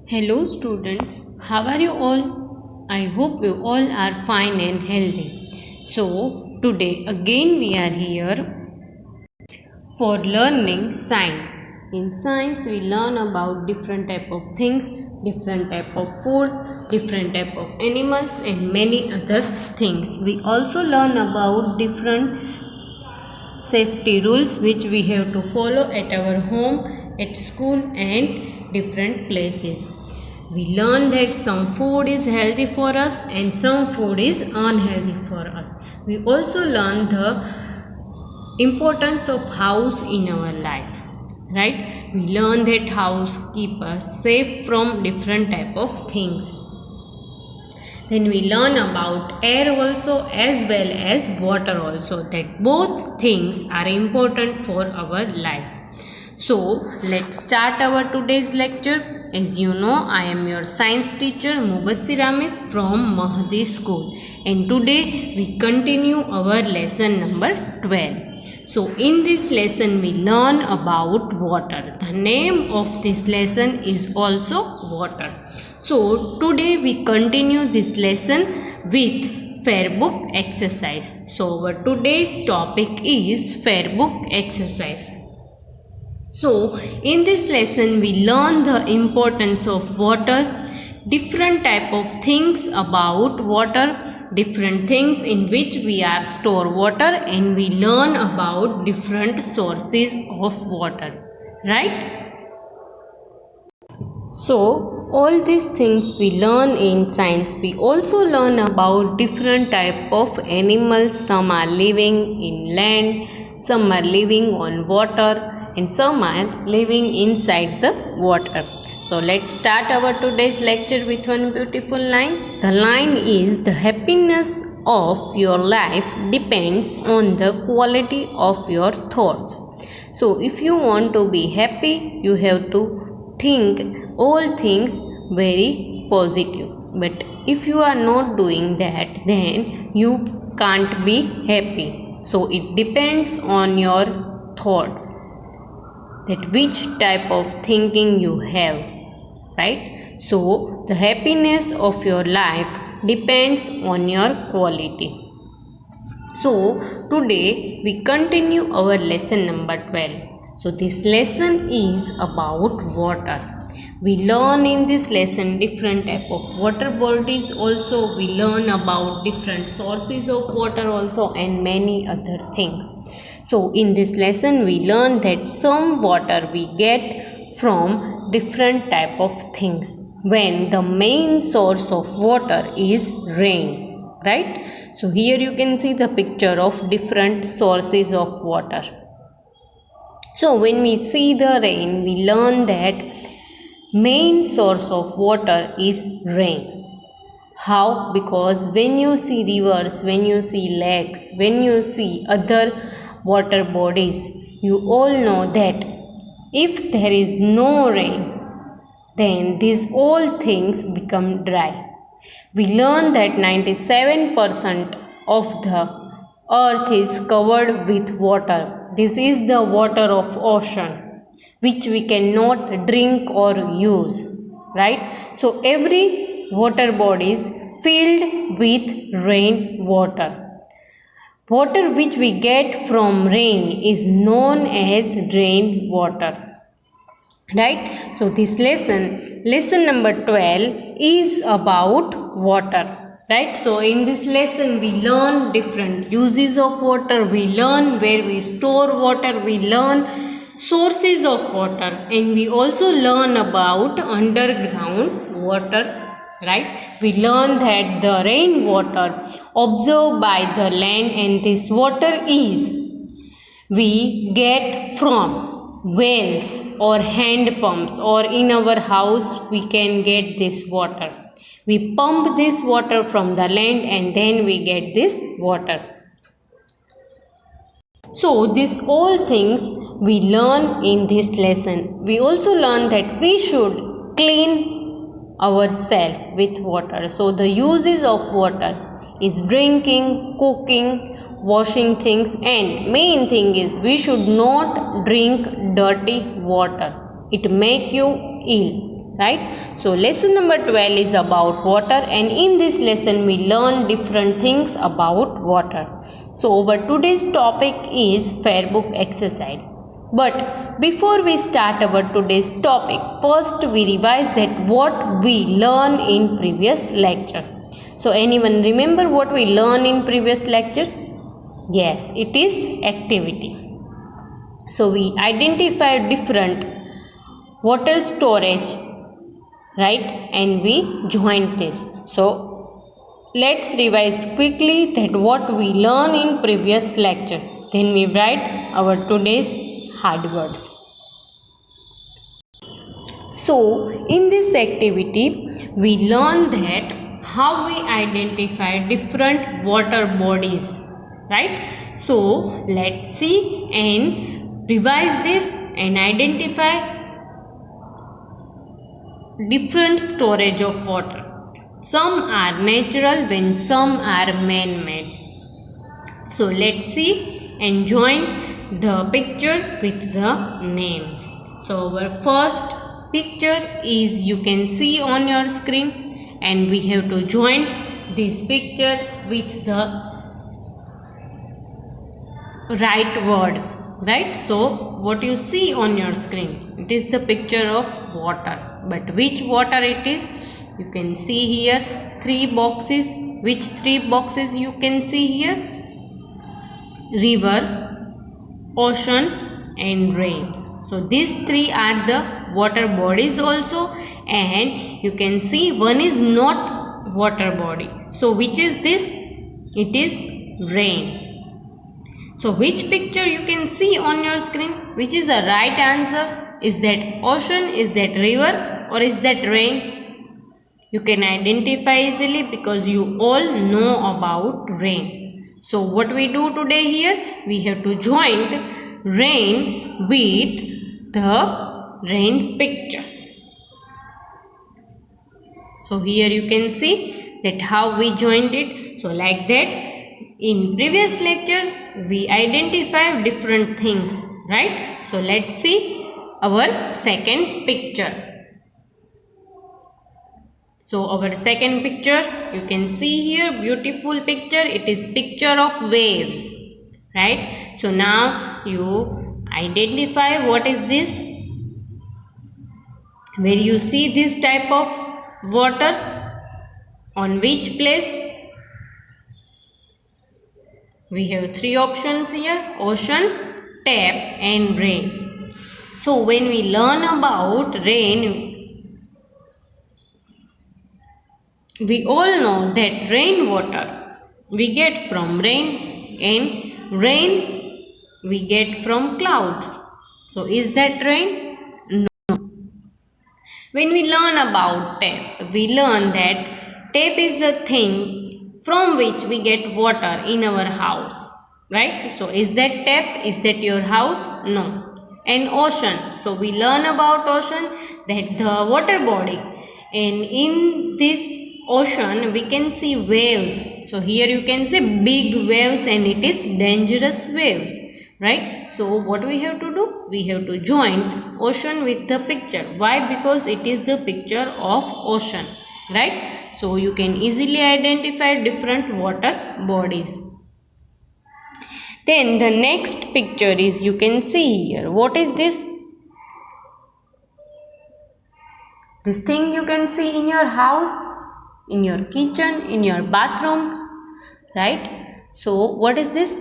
Hello students, how are you all? I hope you all are fine and healthy. So, today again we are here for learning science. In science we learn about different type of things, different type of food, different type of animals and many other things. We also learn about different safety rules which we have to follow at our home, at school and different places. We learn that some food is healthy for us and some food is unhealthy for us. We also learn the importance of house in our life, right? We learn that house keep us safe from different type of things. Then we learn about air also as well as water also, that both things are important for our life. So let's start our today's lecture. As you know, I am your science teacher Mubassir Amis from Mahdi School, and today we continue our lesson number 12. So in this lesson we learn about water. The name of this lesson is also water. So today we continue this lesson with fair book exercise. So our today's topic is fair book exercise. So in this lesson we learn the importance of water, different type of things about water, different things in which we are store water, and we learn about different sources of water, right? So all these things we learn in science. We also learn about different type of animals. Some are living in land, some are living on water, and some are living inside the water. So let's start our today's lecture with one beautiful line. The line is, the happiness of your life depends on the quality of your thoughts. So if you want to be happy, you have to think all things very positive. But if you are not doing that, then you can't be happy. So it depends on your thoughts, that which type of thinking you have, right? So the happiness of your life depends on your quality. So today we continue our lesson number 12. So this lesson is about water. We learn in this lesson different type of water bodies also. We learn about different sources of water also and many other things. So in this lesson we learn that some water we get from different type of things, when the main source of water is rain, right? So here you can see the picture of different sources of water. So when we see the rain, we learn that main source of water is rain. How? Because when you see rivers, when you see lakes, when you see other water bodies, you all know that if there is no rain, then these all things become dry. We learn that 97% of the earth is covered with water. This is the water of ocean, which we cannot drink or use, right? So every water body is filled with rain water. Water which we get from rain is known as rain water, right? So this lesson number 12 is about water, right? So in this lesson we learn different uses of water, we learn where we store water, we learn sources of water, and we also learn about underground water, right? We learn that the rainwater observed by the land, and this water is we get from wells or hand pumps, or in our house we can get this water. We pump this water from the land and then we get this water. So these all things we learn in this lesson. We also learn that we should clean ourselves with water. So the uses of water is drinking, cooking, washing things, and main thing is we should not drink dirty water. It make you ill, right? So lesson number 12 is about water, and in this lesson we learn different things about water. So our today's topic is fair book exercise. But before we start our today's topic, first we revise that what we learned in previous lecture. So anyone remember what we learned in previous lecture? Yes, it is activity. So we identify different water storage, right, and we joined this. So let's revise quickly that what we learned in previous lecture, then we write our today's hard words. So in this activity we learn that how we identify different water bodies, right? So let's see and revise this and identify different storage of water. Some are natural when some are man-made. So let's see and join the picture with the names. So our first picture is, you can see on your screen, and we have to join this picture with the right word, right? So what you see on your screen, it is the picture of water, but which water it is? You can see here three boxes. Which three boxes you can see here? River, ocean and rain. So these three are the water bodies also, and you can see one is not water body. So which is this? It is rain. So which picture you can see on your screen? Which is the right answer? Is that ocean, is that river, or is that rain? You can identify easily because you all know about rain. So what we do today here? We have to join rain with the rain picture. So here you can see that how we joined it. So like that, in previous lecture we identify different things, right? So let's see our second picture. So our second picture, you can see here, beautiful picture. It is picture of waves, right? So now you identify what is this. Where you see this type of water, on which place? We have three options here: ocean, tap and rain. So when we learn about rain, we all know that rainwater we get from rain, and rain we get from clouds. So is that rain? No. When we learn about tap, we learn that tap is the thing from which we get water in our house, right? So is that tap? Is that your house? No. And ocean, so we learn about ocean, that the water body, and in this ocean we can see waves. So here you can see big waves, and it is dangerous waves, right? So what we have to do? We have to join ocean with the picture. Why? Because it is the picture of ocean, right? So you can easily identify different water bodies. Then the next picture is, you can see here, what is this? This thing you can see in your house, in your kitchen, in your bathrooms, right? So what is this?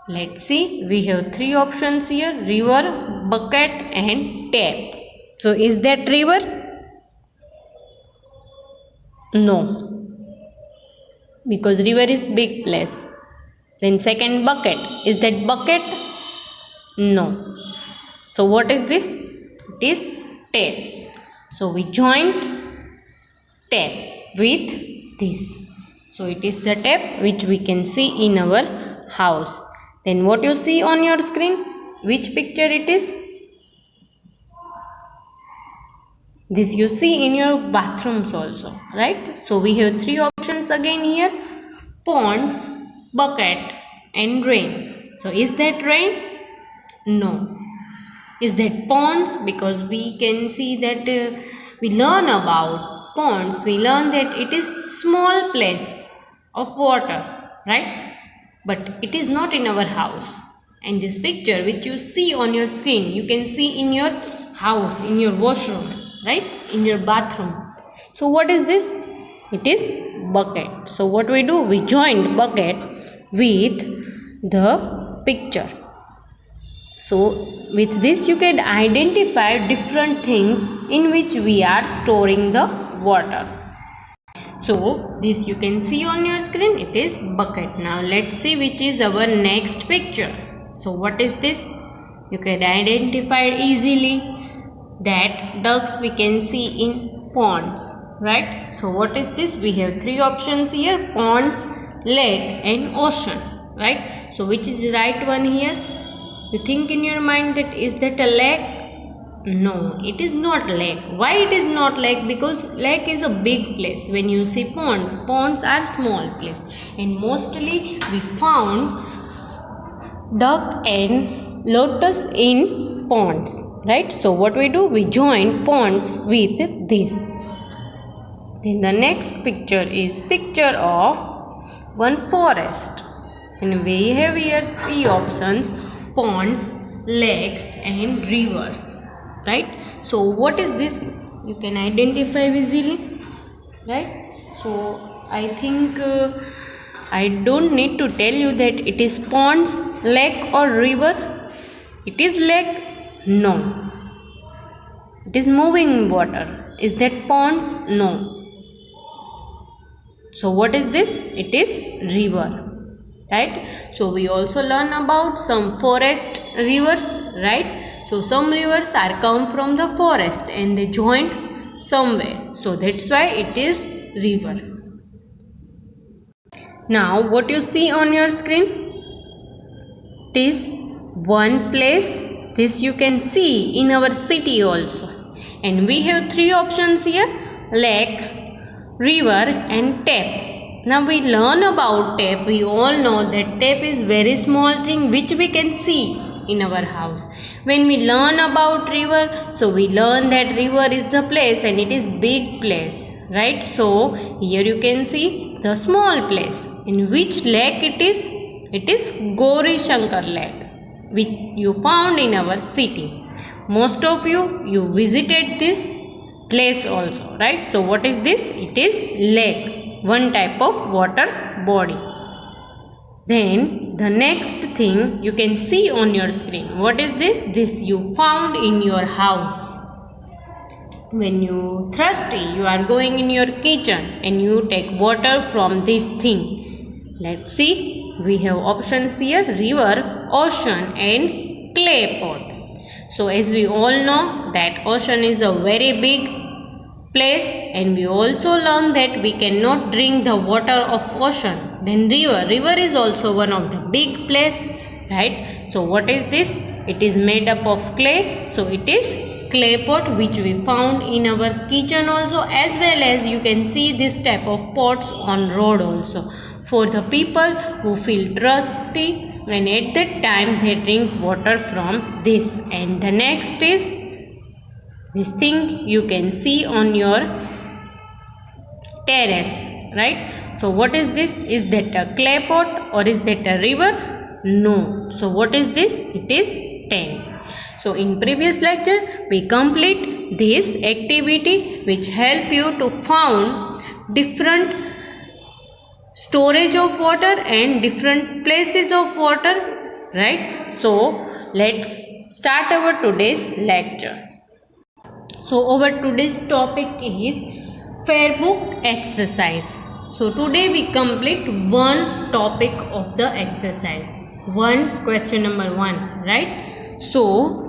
Let's see, we have three options here: river, bucket and tap. So is that river? No, because river is big place. Then second, bucket. Is that bucket? No. So what is this? It is tap. So we joined tap with this. So it is the tap which we can see in our house. Then what you see on your screen? Which picture it is? This you see in your bathrooms also, right? So we have three options again here: ponds, bucket and rain. So is that rain? No. Is that ponds? Because we can see that we learn about ponds, we learn that it is small place of water, right? But it is not in our house. And this picture which you see on your screen, you can see in your house, in your washroom, right? In your bathroom. So what is this? It is bucket. So what we do? We joined bucket with the picture. So with this you can identify different things in which we are storing the water. So this you can see on your screen, it is bucket. Now let's see which is our next picture. So what is this? You can identify easily that ducks we can see in ponds, right? So what is this? We have three options here: ponds, lake and ocean, right? So which is the right one here? You think in your mind that is that a lake? No, it is not lake. Why it is not lake? Because lake is a big place. When you see ponds, ponds are small place, and mostly we found duck and lotus in ponds, right? So what we do? We join ponds with this. Then the next picture is picture of one forest, and we have here three options: ponds, lakes and rivers, right? So what is this? You can identify easily, right? So I think I don't need to tell you that it is ponds, lake or river. It is lake? No. It is moving water. Is that ponds? No. So what is this? It is river, right? So we also learn about some forest rivers, right? So some rivers are come from the forest and they joined somewhere. So that's why it is river. Now what you see on your screen? It is one place. This you can see in our city also. And we have three options here: lake, river and tap. Now we learn about tap. We all know that tap is very small thing which we can see in our house. When we learn about river, so we learn that river is the place and it is big place, right? So here you can see the small place. In which lake it is? It is Gauri Shankar Lake, which you found in our city. Most of you visited this place also, right? So what is this? It is lake, one type of water body. Then the next thing you can see on your screen. What is this? This you found in your house. When you thirsty, you are going in your kitchen and you take water from this thing. Let's see. We have options here: river, ocean and clay pot. So as we all know that ocean is a very big place, and we also learn that we cannot drink the water of ocean. Then river is also one of the big place, right? So what is this? It is made up of clay. So it is clay pot which we found in our kitchen also, as well as you can see this type of pots on road also for the people who feel thirsty, and at that time they drink water from this. And the next is this thing you can see on your terrace, right? So what is this? Is that a clay pot or is that a river? No. So what is this? It is tank. So in previous lecture we complete this activity which help you to found different storage of water and different places of water, right? So let's start our today's lecture. So our today's topic is fair book exercise. So today we complete one topic of the exercise, one question number 1, right? So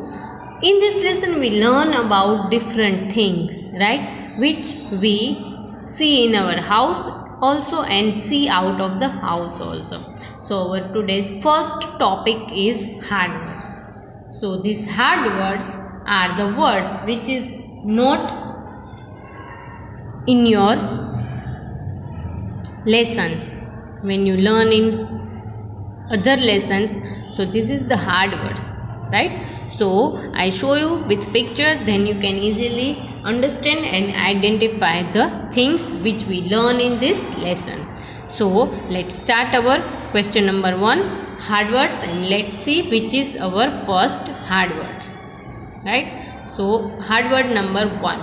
in this lesson we learn about different things, right, which we see in our house also and see out of the house also. So our today's first topic is hard words. So these hard words are the words which is not in your lessons when you learn in other lessons. So this is the hard words, right? So I show you with picture, then you can easily understand and identify the things which we learn in this lesson. So let's start our question number 1, hard words, and let's see which is our first hard words. Right? So hard word number 1,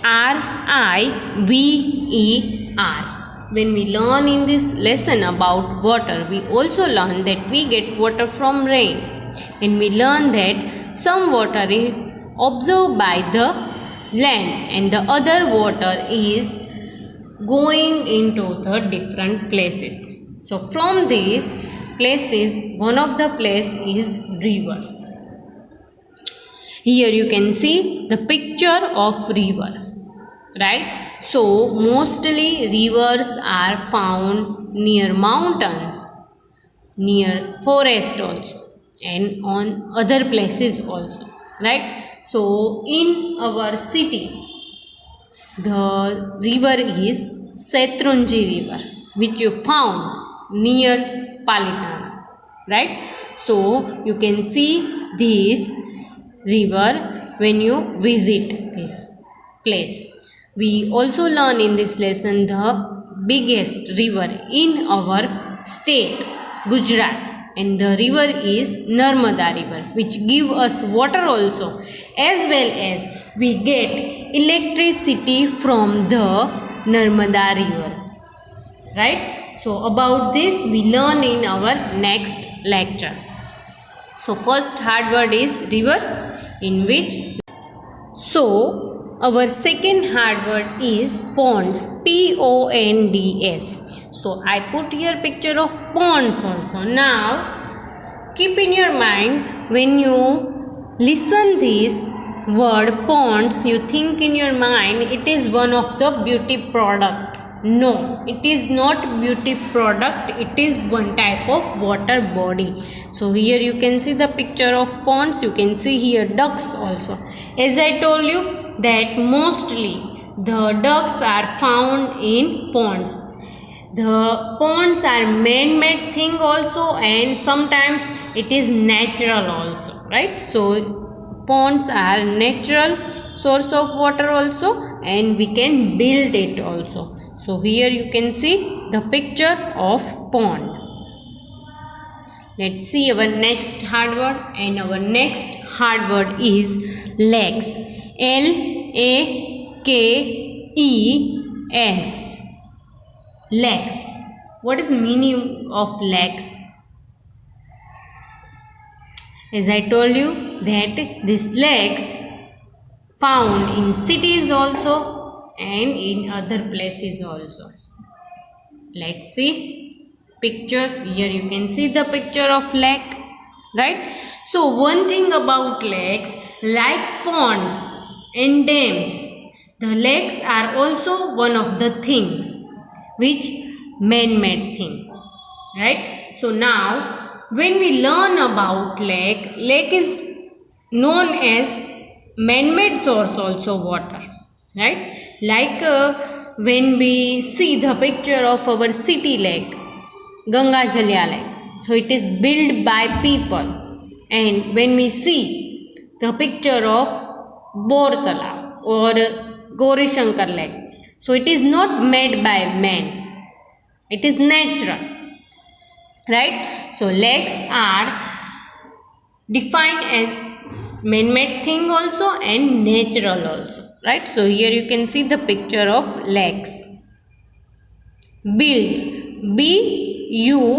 RIVER. When we learn in this lesson about water, we also learn that we get water from rain, and we learn that some water is observed by the land and the other water is going into the different places. So from these places, one of the place is river. Here you can see the picture of river, right? So mostly rivers are found near mountains, near forest also, and on other places also, right? So in our city, the river is Setrunji river, which you found near Palitana, right? So you can see this river when you visit this place. We also learn in this lesson the biggest river in our state, Gujarat, and the river is Narmada river, which give us water also, as well as we get electricity from the Narmada river, right? So about this we learn in our next lecture. So first hard word is river, in which our second hard word is ponds, PONDS. So I put here picture of ponds also. Now keep in your mind, when you listen this word ponds, you think in your mind it is one of the beauty product. No, it is not beauty product, it is one type of water body. So here you can see the picture of ponds, you can see here ducks also. As I told you that mostly the ducks are found in ponds. The ponds are man-made thing also, and sometimes it is natural also, right? So ponds are natural source of water also, and we can build it also. So here you can see the picture of pond. Let's see our next hard word, and our next hard word is lakes, LAKES. Lakes. What is the meaning of lakes? As I told you that these lakes found in cities also and in other places also. Let's see picture. Here you can see the picture of lake, right? So one thing about lakes, like ponds and dams, the lakes are also one of the things which man-made thing, right? So now when we learn about lake is known as man-made source also water, right? Like when we see the picture of our city lake, Ganga Jalya lake, so it is built by people. And when we see the picture of Bortala or Gauri Shankar lake, so it is not made by man, it is natural, right? So lakes are defined as man-made thing also and natural also, right? So here you can see the picture of lakes. Build, BUILD.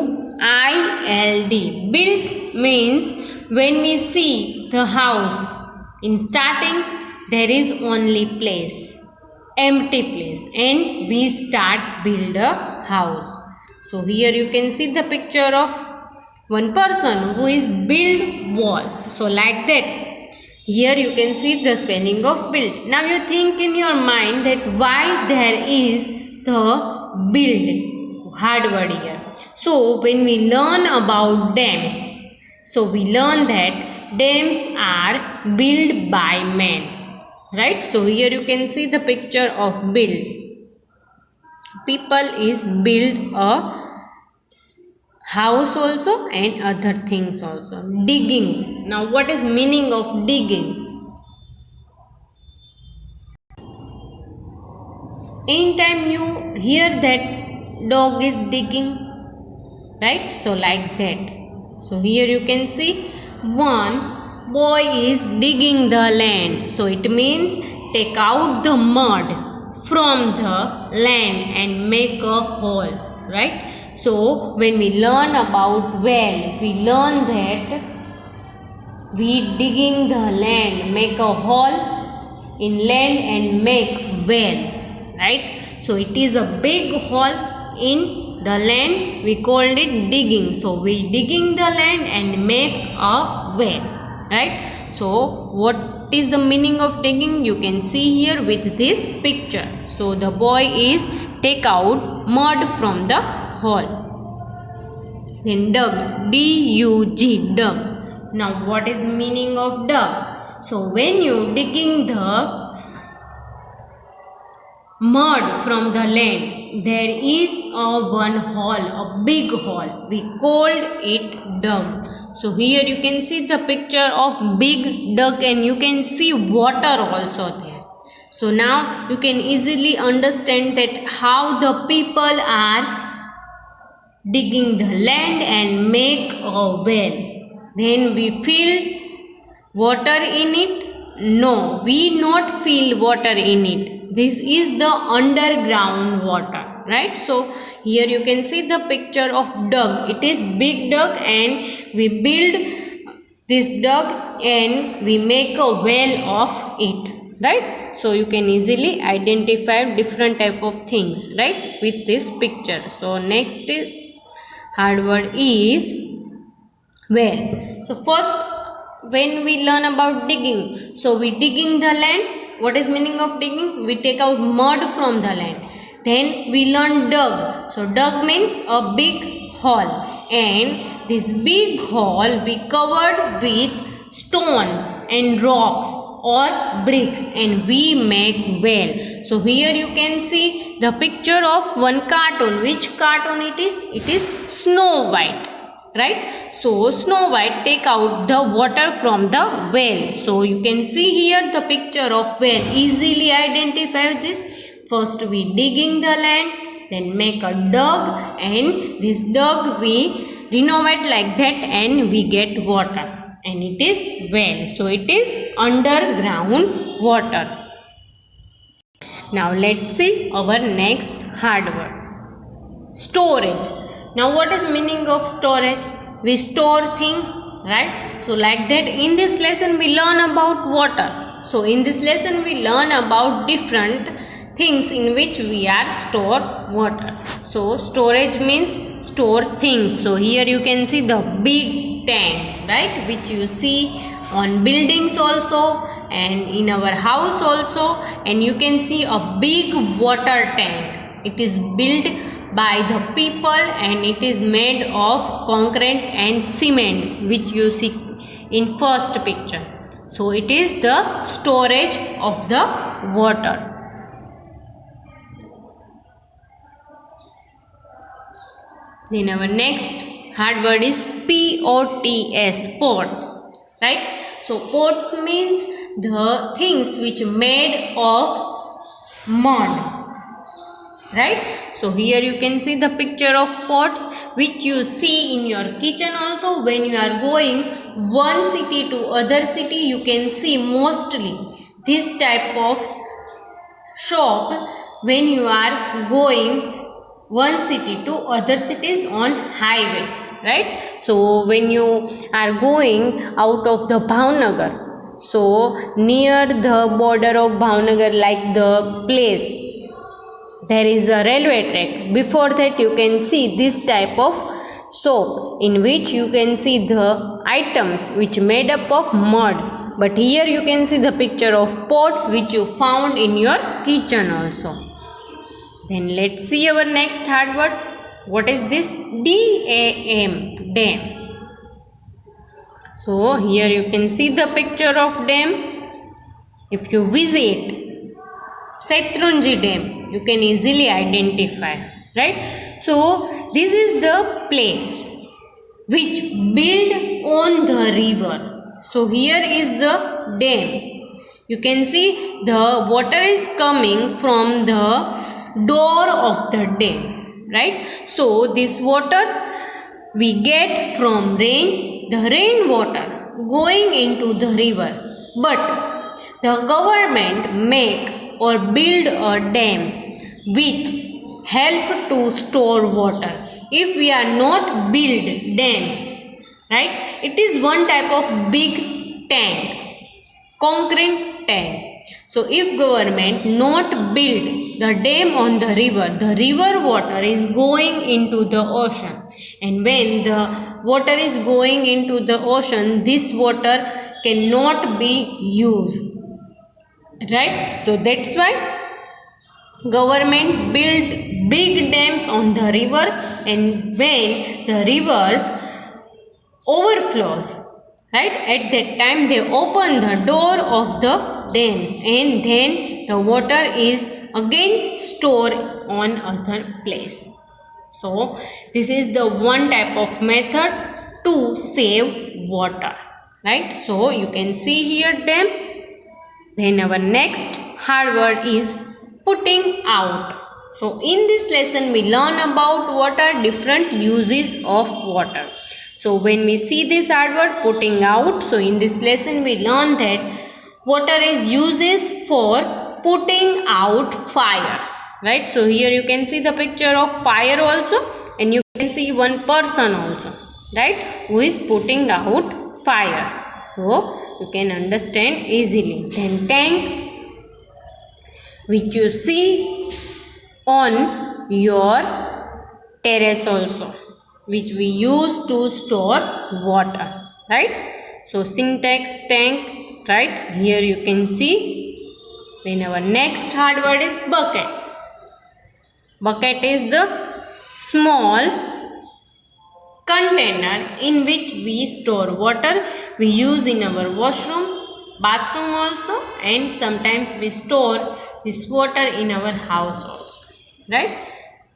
Build means when we see the house, in starting there is only place, empty place, and we start build a house. So here you can see the picture of one person who is build wall. So like that, here you can see the spelling of build. Now you think in your mind that why there is the build hard word here. So when we learn about dams, so we learn that dams are built by man, right? So here you can see the picture of build. People is build a house also and other things also. Digging. Now what is meaning of digging? Anytime you hear that dog is digging, right? So like that. So here you can see one boy is digging the land. So it means take out the mud from the land and make a hole, right? So when we learn about well, we learn that we digging the land, make a hole in land and make well, right? So it is a big hole in the land, we called it digging. So we digging the land and make a well, right? So what is the meaning of digging? You can see here with this picture. So the boy is take out mud from the hole. Then dug, D-U-G, dug. Now what is meaning of dug? So when you digging the mud from the land, there is a one hole, a big hole. We called it dug. So here you can see the picture of big dug and you can see water also there. So now you can easily understand that how the people are digging the land and make a well. Then we fill water in it? No, we not fill water in it. This is the underground water, right? So here you can see the picture of dug. It is big dug and we build this dug and we make a well of it, right? So you can easily identify different type of things, right, with this picture. So next hard word is well. So first when we learn about digging, so we digging the land. What is meaning of digging? We take out mud from the land. Then we learn dug. So dug means a big hole, and this big hole we covered with stones and rocks or bricks and we make well. So here you can see the picture of one cartoon. Which cartoon it is? It is Snow White, right? So Snow White take out the water from the well. So you can see here the picture of well. Easily identify this. First we digging the land, then make a dug, and this dug we renovate like that and we get water. And it is well. So it is underground water. Now let's see our next hard word. Storage. Now what is meaning of storage? We store things, right? So like that in this lesson we learn about water. So in this lesson we learn about different things in which we are store water. So storage means store things. So here you can see the big tanks, right, which you see on buildings also and in our house also, and you can see a big water tank. It is built by the people and it is made of concrete and cements, which you see in first picture. So it is the storage of the water. Then our next hard word is POTS, pots, right? So pots means the things which made of mud, right? So here you can see the picture of pots which you see in your kitchen also. When you are going one city to other city, you can see mostly this type of shop when you are going one city to other cities on highway, right? So when you are going out of the Bhavnagar, so near the border of Bhavnagar, like the place, there is a railway track. Before that you can see this type of shop in which you can see the items which made up of mud. But here you can see the picture of pots which you found in your kitchen also. Then let's see our next hard word. What is this? DAM, dam. So here you can see the picture of dam. If you visit Shatrunji Dam, you can easily identify, right? So this is the place which build on the river. So here is the dam. You can see the water is coming from the door of the dam, right? So this water we get from rain, the rainwater going into the river. But the government make or build dams which help to store water. If we are not build dams, right, it is one type of big tank, concrete tank. So if government not build the dam on the river water is going into the ocean, and when the water is going into the ocean, this water cannot be used, right? So that's why government build big dams on the river, and when the rivers overflows, right, at that time they open the door of the dams, and then the water is again stored on other place. So this is the one type of method to save water, right? So you can see here dam. Then our next hard word is putting out. So in this lesson we learn about what are different uses of water. So when we see this hard word putting out, so in this lesson we learn that water is uses for putting out fire, right? So here you can see the picture of fire also, and you can see one person also, right, who is putting out fire. So you can understand easily. Then tank, which you see on your terrace also, which we use to store water, right? So syntax tank, right, here you can see. Then our next hard word is bucket. Bucket is the small container in which we store water. We use in our washroom, bathroom also, and sometimes we store this water in our house also, right?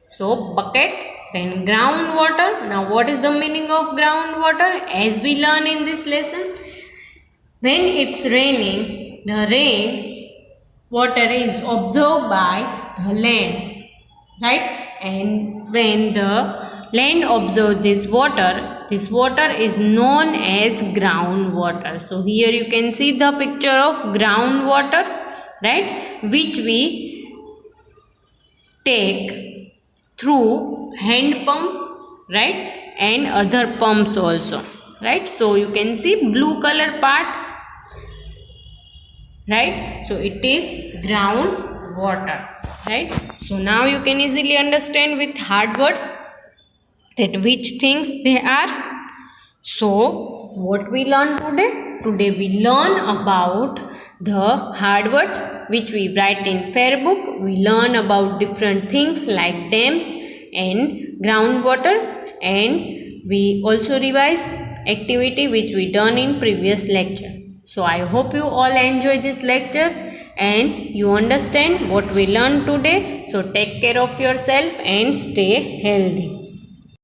So bucket. Then groundwater. Now what is the meaning of groundwater? As we learn in this lesson, when it's raining, the rain water is absorbed by the land, right? And when the land absorbs this water is known as groundwater. So here you can see the picture of groundwater, right, which we take through hand pump, right, and other pumps also, right? So you can see blue color part, right? So it is groundwater, right? So now you can easily understand with hard words that which things they are. So what we learn today? Today we learn about the hard words which we write in fair book. We learn about different things like dams and groundwater, and we also revise activity which we done in previous lecture. So I hope you all enjoy this lecture and you understand what we learned today. So take care of yourself and stay healthy.